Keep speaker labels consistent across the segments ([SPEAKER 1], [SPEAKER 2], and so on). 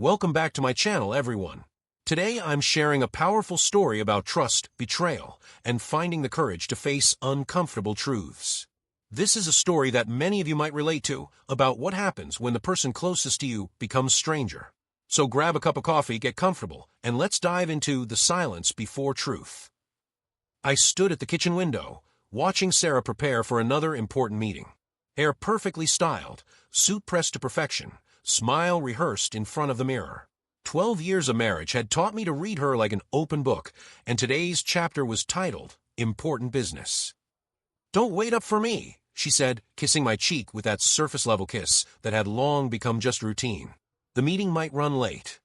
[SPEAKER 1] Welcome back to my channel, everyone. Today I'm sharing a powerful story about trust, betrayal, and finding the courage to face uncomfortable truths. This is a story that many of you might relate to, about what happens when the person closest to you becomes stranger. So grab a cup of coffee, get comfortable, and let's dive into the silence before truth. I stood at the kitchen window, watching Sarah prepare for another important meeting. Hair perfectly styled, suit pressed to perfection, smile rehearsed in front of the mirror. 12 years of marriage had taught me to read her like an open book, and today's chapter was titled, Important Business. "Don't wait up for me," she said, kissing my cheek with that surface-level kiss that had long become just routine. "The meeting might run late."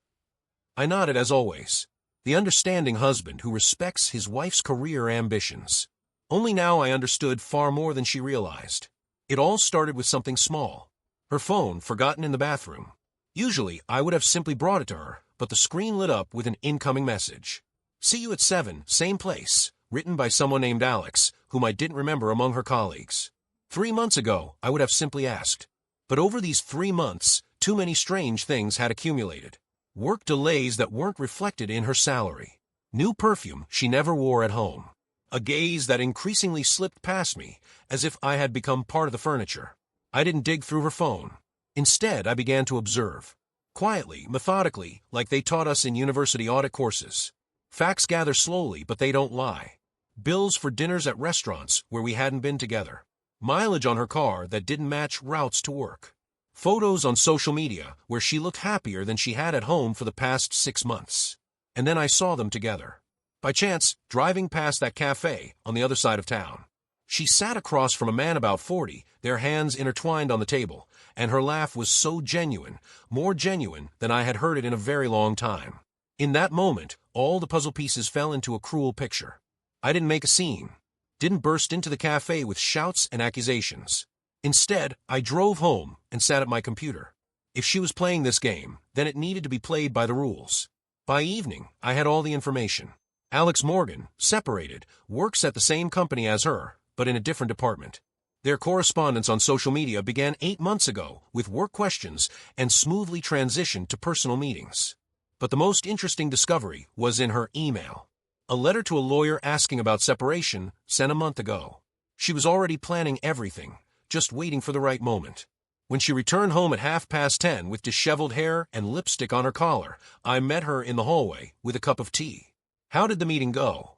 [SPEAKER 1] I nodded as always, the understanding husband who respects his wife's career ambitions. Only now I understood far more than she realized. It all started with something small. Her phone forgotten in the bathroom. Usually, I would have simply brought it to her, but the screen lit up with an incoming message. "See you at 7, same place," written by someone named Alex, whom I didn't remember among her colleagues. 3 months ago, I would have simply asked. But over these 3 months, too many strange things had accumulated. Work delays that weren't reflected in her salary. New perfume she never wore at home. A gaze that increasingly slipped past me, as if I had become part of the furniture. I didn't dig through her phone. Instead, I began to observe. Quietly, methodically, like they taught us in university audit courses. Facts gather slowly, but they don't lie. Bills for dinners at restaurants where we hadn't been together. Mileage on her car that didn't match routes to work. Photos on social media where she looked happier than she had at home for the past 6 months. And then I saw them together. By chance, driving past that cafe on the other side of town. She sat across from a man about 40, their hands intertwined on the table, and her laugh was so genuine, more genuine than I had heard it in a very long time. In that moment, all the puzzle pieces fell into a cruel picture. I didn't make a scene, didn't burst into the cafe with shouts and accusations. Instead, I drove home and sat at my computer. If she was playing this game, then it needed to be played by the rules. By evening, I had all the information. Alex Morgan, separated, works at the same company as her, but in a different department. Their correspondence on social media began 8 months ago with work questions and smoothly transitioned to personal meetings. But the most interesting discovery was in her email. A letter to a lawyer asking about separation sent a month ago. She was already planning everything, just waiting for the right moment. When she returned home at 10:30 with disheveled hair and lipstick on her collar, I met her in the hallway with a cup of tea. "How did the meeting go?"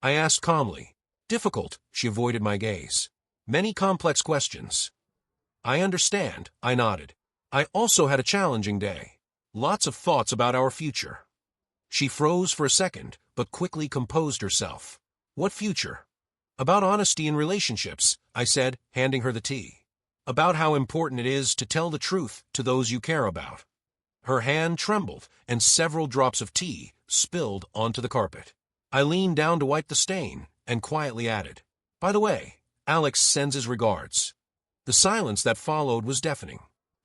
[SPEAKER 1] I asked calmly. "Difficult," she avoided my gaze. "Many complex questions." "I understand," I nodded. "I also had a challenging day. Lots of thoughts about our future." She froze for a second, but quickly composed herself. "What future?" "About honesty in relationships," I said, handing her the tea. "About how important it is to tell the truth to those you care about." Her hand trembled, and several drops of tea spilled onto the carpet. I leaned down to wipe the stain, and quietly added, "By the way, Alex sends his regards." The silence that followed was deafening.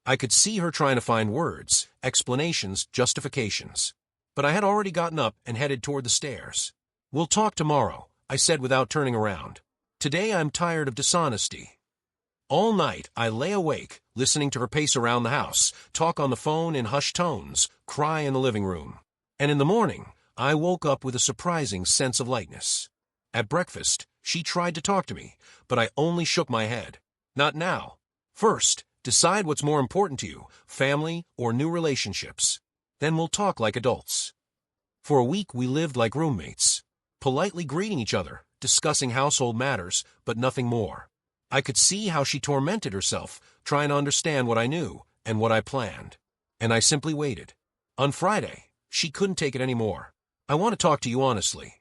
[SPEAKER 1] I could see her trying to find words, explanations, justifications. But I had already gotten up and headed toward the stairs. "We'll talk tomorrow," I said without turning around. "Today I'm tired of dishonesty." All night I lay awake, listening to her pace around the house, talk on the phone in hushed tones, cry in the living room. And in the morning, I woke up with a surprising sense of lightness. At breakfast, she tried to talk to me, but I only shook my head. "Not now. First, decide what's more important to you, family or new relationships. Then we'll talk like adults." For a week we lived like roommates, politely greeting each other, discussing household matters, but nothing more. I could see how she tormented herself, trying to understand what I knew and what I planned. And I simply waited. On Friday, she couldn't take it anymore. "I want to talk to you honestly."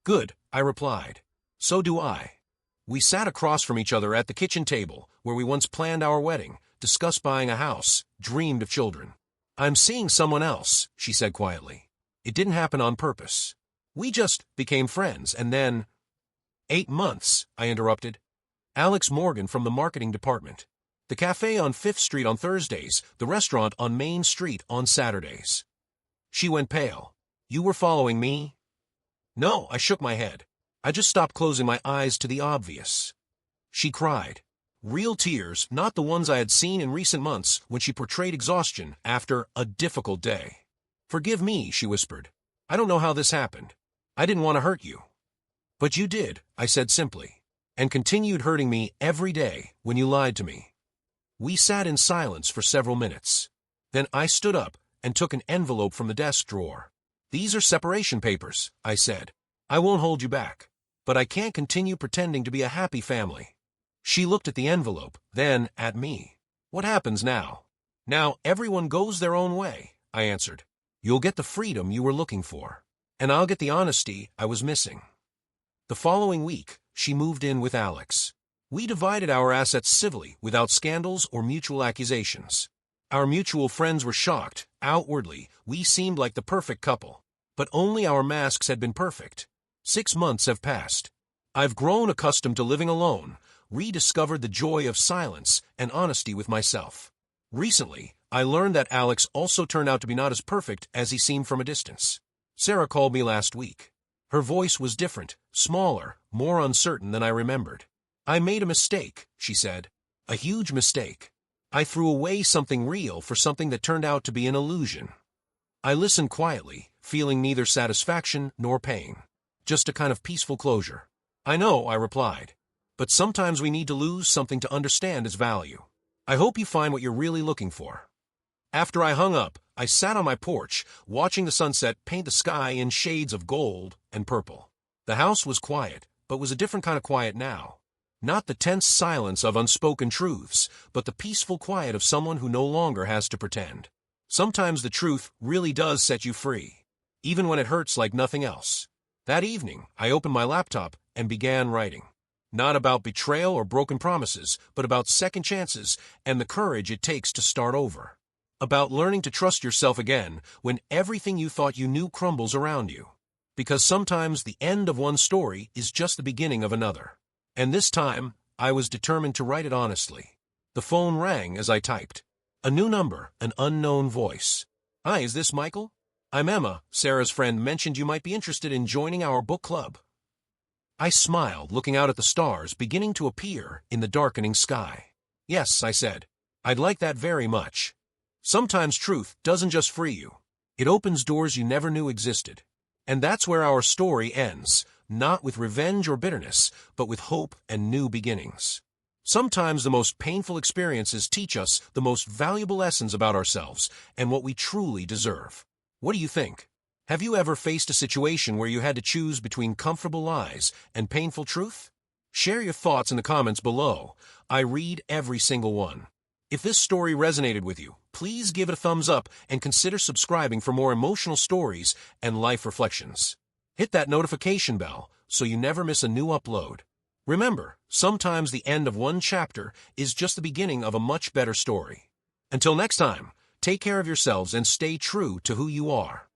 [SPEAKER 1] "Good," I replied. "So do I." We sat across from each other at the kitchen table, where we once planned our wedding, discussed buying a house, dreamed of children. "I'm seeing someone else," she said quietly. It didn't happen on purpose. We just became friends, and then— 8 months, I interrupted. "Alex Morgan from the marketing department. The cafe on 5th Street on Thursdays, the restaurant on Main Street on Saturdays." She went pale. "You were following me?" "No," I shook my head. "I just stopped closing my eyes to the obvious." She cried. Real tears, not the ones I had seen in recent months when she portrayed exhaustion after a difficult day. "Forgive me," she whispered. "I don't know how this happened. I didn't want to hurt you." "But you did," I said simply, "and continued hurting me every day when you lied to me." We sat in silence for several minutes. Then I stood up and took an envelope from the desk drawer. "These are separation papers," I said. "I won't hold you back. But I can't continue pretending to be a happy family." She looked at the envelope, then at me. "What happens now?" "Now everyone goes their own way," I answered. "You'll get the freedom you were looking for, and I'll get the honesty I was missing." The following week, she moved in with Alex. We divided our assets civilly, without scandals or mutual accusations. Our mutual friends were shocked. Outwardly, we seemed like the perfect couple. But only our masks had been perfect. 6 months have passed. I've grown accustomed to living alone, rediscovered the joy of silence and honesty with myself. Recently, I learned that Alex also turned out to be not as perfect as he seemed from a distance. Sarah called me last week. Her voice was different, smaller, more uncertain than I remembered. "I made a mistake," she said. "A huge mistake. I threw away something real for something that turned out to be an illusion." I listened quietly, feeling neither satisfaction nor pain. Just a kind of peaceful closure. "I know," I replied. "But sometimes we need to lose something to understand its value. I hope you find what you're really looking for." After I hung up, I sat on my porch, watching the sunset paint the sky in shades of gold and purple. The house was quiet, but was a different kind of quiet now. Not the tense silence of unspoken truths, but the peaceful quiet of someone who no longer has to pretend. Sometimes the truth really does set you free, even when it hurts like nothing else. That evening, I opened my laptop and began writing. Not about betrayal or broken promises, but about second chances and the courage it takes to start over. About learning to trust yourself again when everything you thought you knew crumbles around you. Because sometimes the end of one story is just the beginning of another. And this time, I was determined to write it honestly. The phone rang as I typed. A new number, an unknown voice. "Hi, is this Michael? I'm Emma. Sarah's friend mentioned you might be interested in joining our book club." I smiled, looking out at the stars beginning to appear in the darkening sky. "Yes," I said. "I'd like that very much." Sometimes truth doesn't just free you. It opens doors you never knew existed. And that's where our story ends, not with revenge or bitterness, but with hope and new beginnings. Sometimes the most painful experiences teach us the most valuable lessons about ourselves and what we truly deserve. What do you think? Have you ever faced a situation where you had to choose between comfortable lies and painful truth? Share your thoughts in the comments below. I read every single one. If this story resonated with you, please give it a thumbs up and consider subscribing for more emotional stories and life reflections. Hit that notification bell so you never miss a new upload. Remember, sometimes the end of one chapter is just the beginning of a much better story. Until next time, take care of yourselves and stay true to who you are.